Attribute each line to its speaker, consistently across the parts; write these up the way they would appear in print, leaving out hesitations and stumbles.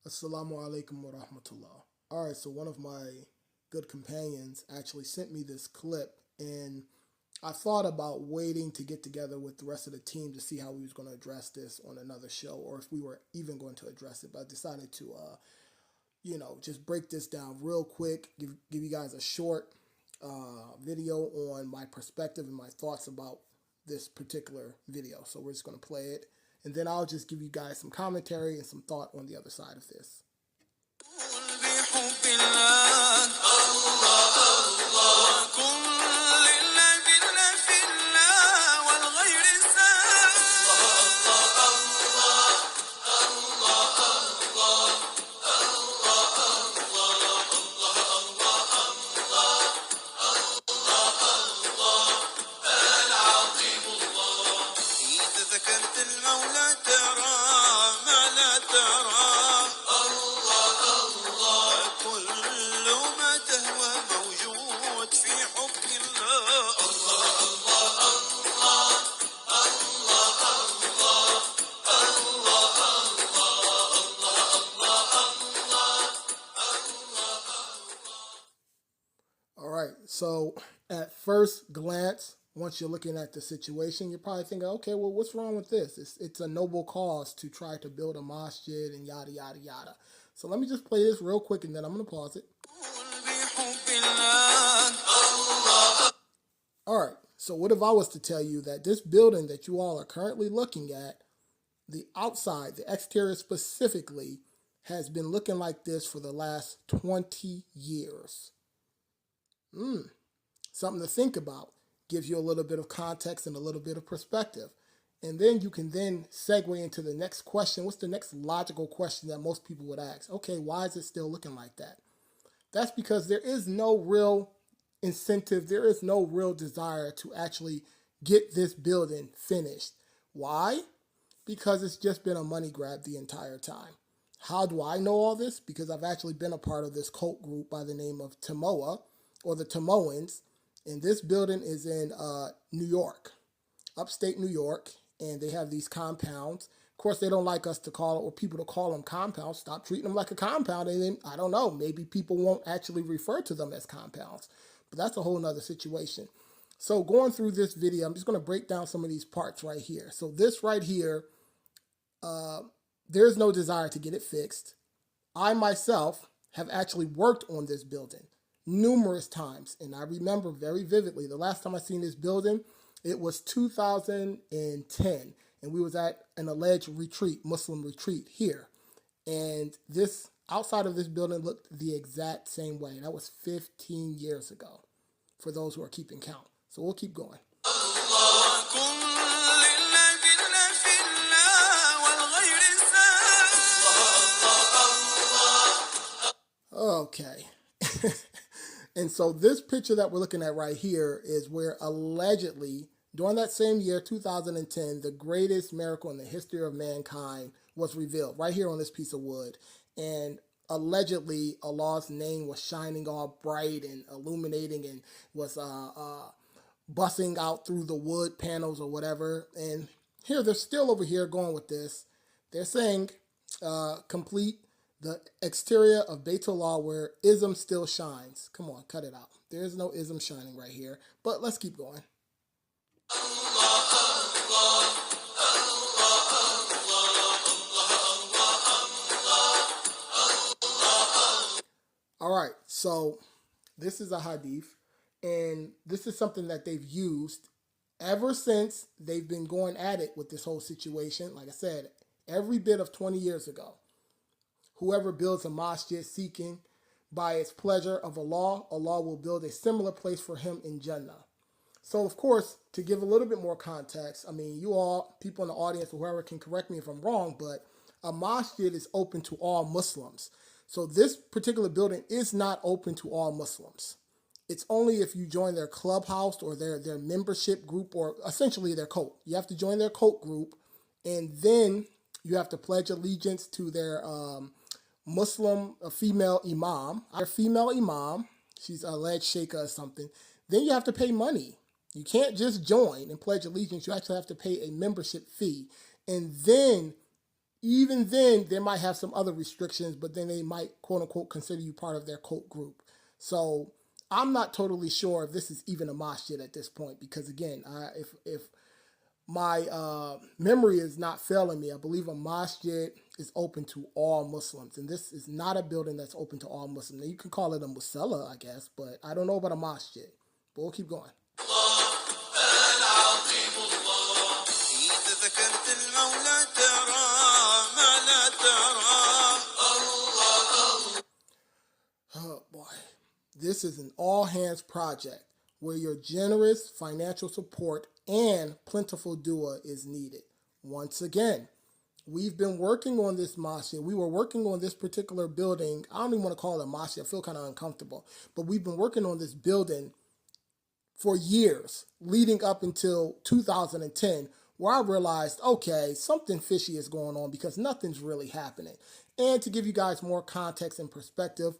Speaker 1: Assalamu alaikum wa rahmatullah. All right, so one of my good companions actually sent me this clip, and I thought about waiting to get together with the rest of the team to see how we was going to address this on another show, or if we were even going to address it. But I decided to, just break this down real quick, give you guys a short video on my perspective and my thoughts about this particular video. So we're just going to play it, and then I'll just give you guys some commentary and some thought on the other side of this. All right, so at first glance, once you're looking at the situation, you're probably thinking, okay, well, what's wrong with this? It's a noble cause to try to build a masjid and yada, yada, yada. So let me just play this real quick, and then I'm going to pause it. All right, so what if I was to tell you that this building that you all are currently looking at, the outside, the exterior specifically, has been looking like this for the last 20 years? Something to think about. Gives you a little bit of context and a little bit of perspective. And then you can then segue into the next question. What's the next logical question that most people would ask? Okay, why is it still looking like that? That's because there is no real incentive. There is no real desire to actually get this building finished. Why? Because it's just been a money grab the entire time. How do I know all this? Because I've actually been a part of this cult group by the name of Tmoa, or the Tmoans, and this building is in New York, upstate New York, and they have these compounds. Of course, they don't like us to call it, or people to call them compounds. Stop treating them like a compound, and then, I don't know, maybe people won't actually refer to them as compounds. But that's a whole nother situation. So going through this video, I'm just going to break down some of these parts right here. So this right here, there's no desire to get it fixed. I myself have actually worked on this building numerous times, and I remember very vividly the last time I seen this building, it was 2010, and we was at an alleged retreat, Muslim retreat here, and this outside of this building looked the exact same way. That was 15 years ago, for those who are keeping count. So we'll keep going. Okay. And so this picture that we're looking at right here is where allegedly, during that same year, 2010, the greatest miracle in the history of mankind was revealed right here on this piece of wood. And allegedly, Allah's name was shining all bright and illuminating and was busting out through the wood panels or whatever. And here, they're still over here going with this. They're saying complete the exterior of Baytullah where ism still shines. Come on, cut it out. There's no ism shining right here. But let's keep going. All right, so this is a hadith, and this is something that they've used ever since they've been going at it with this whole situation. Like I said, every bit of 20 years ago. Whoever builds a masjid seeking by its pleasure of Allah, Allah will build a similar place for him in Jannah. So, of course, to give a little bit more context, I mean, you all, people in the audience, or whoever can correct me if I'm wrong, but a masjid is open to all Muslims. So this particular building is not open to all Muslims. It's only if you join their clubhouse or their membership group, or essentially their cult. You have to join their cult group, and then you have to pledge allegiance to their Muslim, a female imam, she's a alleged Sheikh or something, then you have to pay money. You can't just join and pledge allegiance. You actually have to pay a membership fee. And then even then, they might have some other restrictions, but then they might, quote unquote, consider you part of their cult group. So I'm not totally sure if this is even a masjid at this point, because again, if my memory is not failing me, I believe a masjid is open to all Muslims, and this is not a building that's open to all Muslims. Now, you can call it a musalla, I guess, but I don't know about a masjid. But we'll keep going. Oh boy, this is an all-hands project where your generous financial support and plentiful dua is needed. Once again, we've been working on this masjid. We were working on this particular building. I don't even want to call it a masjid. I feel kind of uncomfortable. But we've been working on this building for years, leading up until 2010, where I realized, okay, something fishy is going on because nothing's really happening. And to give you guys more context and perspective,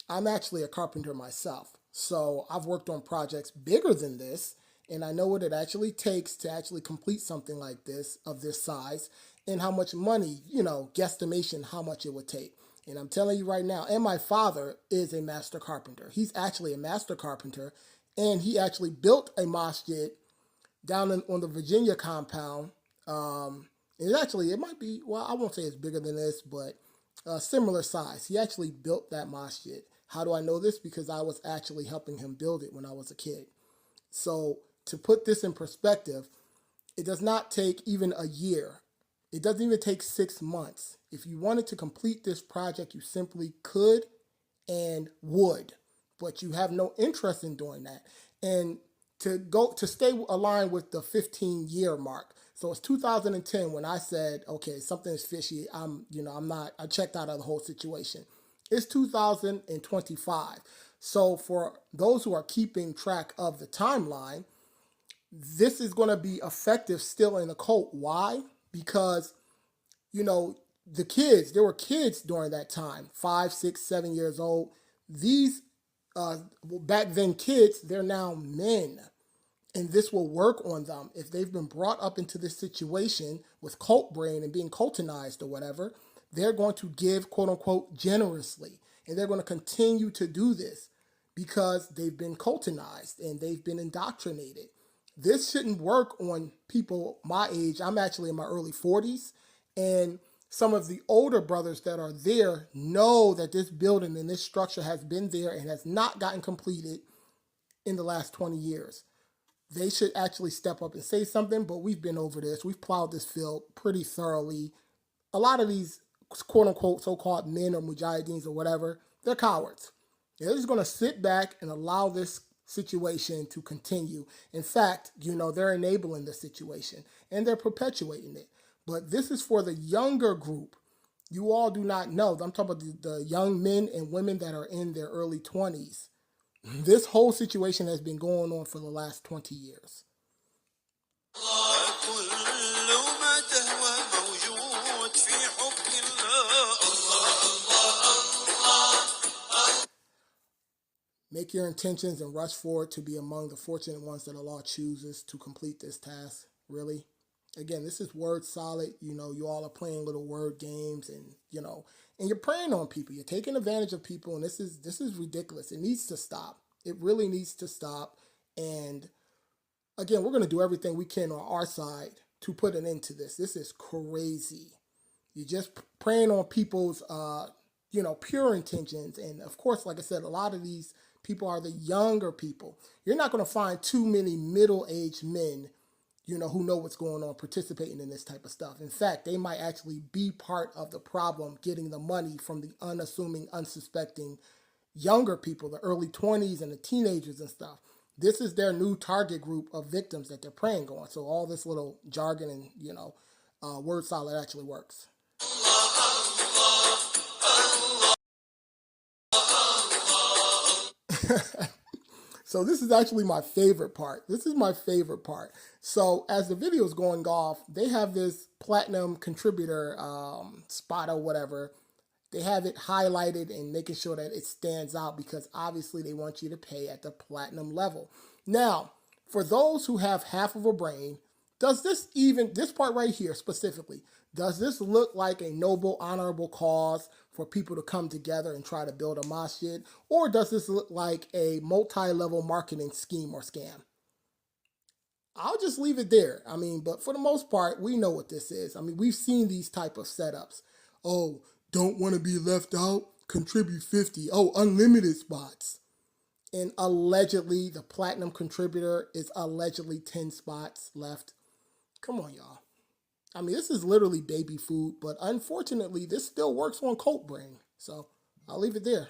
Speaker 1: I'm actually a carpenter myself. So I've worked on projects bigger than this, and I know what it actually takes to actually complete something like this, of this size, and how much money, guesstimation how much it would take. And I'm telling you right now, and my father is a master carpenter. He's actually a master carpenter, and he actually built a masjid down on the Virginia compound. It might be, well, I won't say it's bigger than this, but similar size. He actually built that masjid. How do I know this? Because I was actually helping him build it when I was a kid. So to put this in perspective, it does not take even a year. It doesn't even take 6 months. If you wanted to complete this project, you simply could and would, but you have no interest in doing that. And to stay aligned with the 15-year mark. So it's 2010 when I said, okay, something is fishy. I checked out of the whole situation. It's 2025. So for those who are keeping track of the timeline, this is going to be effective still in the cult. Why? Because, the kids, there were kids during that time, 5, 6, 7 years old. These, back then kids, they're now men. And this will work on them. If they've been brought up into this situation with cult brain and being cultinized or whatever, they're going to give, quote unquote, generously. And they're going to continue to do this because they've been cultinized and they've been indoctrinated. This shouldn't work on people my age. I'm actually in my early 40s. And some of the older brothers that are there know that this building and this structure has been there and has not gotten completed in the last 20 years. They should actually step up and say something, but we've been over this. We've plowed this field pretty thoroughly. A lot of these quote-unquote so-called men or mujahideens or whatever, they're cowards. They're just going to sit back and allow this situation to continue. In fact, they're enabling the situation and they're perpetuating it. But this is for the younger group. You all do not know. I'm talking about the young men and women that are in their early 20s. This whole situation has been going on for the last 20 years. Make your intentions and rush forward to be among the fortunate ones that Allah chooses to complete this task. Really? Again, this is word solid. You all are playing little word games and you're preying on people. You're taking advantage of people, and this is ridiculous. It needs to stop. It really needs to stop. And again, we're going to do everything we can on our side to put an end to this. This is crazy. You're just preying on people's, pure intentions. And of course, like I said, a lot of these people are the younger people. You're not going to find too many middle-aged men, who know what's going on, participating in this type of stuff. In fact, they might actually be part of the problem, getting the money from the unassuming, unsuspecting younger people, the early 20s and the teenagers and stuff. This is their new target group of victims that they're preying on. So all this little jargon and, word solid actually works. So this is actually my favorite part. This is my favorite part. So as the video is going off, they have this platinum contributor spot or whatever. They have it highlighted and making sure that it stands out because obviously they want you to pay at the platinum level. Now, for those who have half of a brain, Does this even, this part right here specifically, does this look like a noble, honorable cause for people to come together and try to build a masjid? Or does this look like a multi-level marketing scheme or scam? I'll just leave it there. I mean, but for the most part, we know what this is. I mean, we've seen these type of setups. Oh, don't want to be left out? Contribute 50. Oh, unlimited spots. And allegedly, the platinum contributor is allegedly 10 spots left. Come on, y'all. I mean, this is literally baby food, but unfortunately, this still works on cult brain. So I'll leave it there.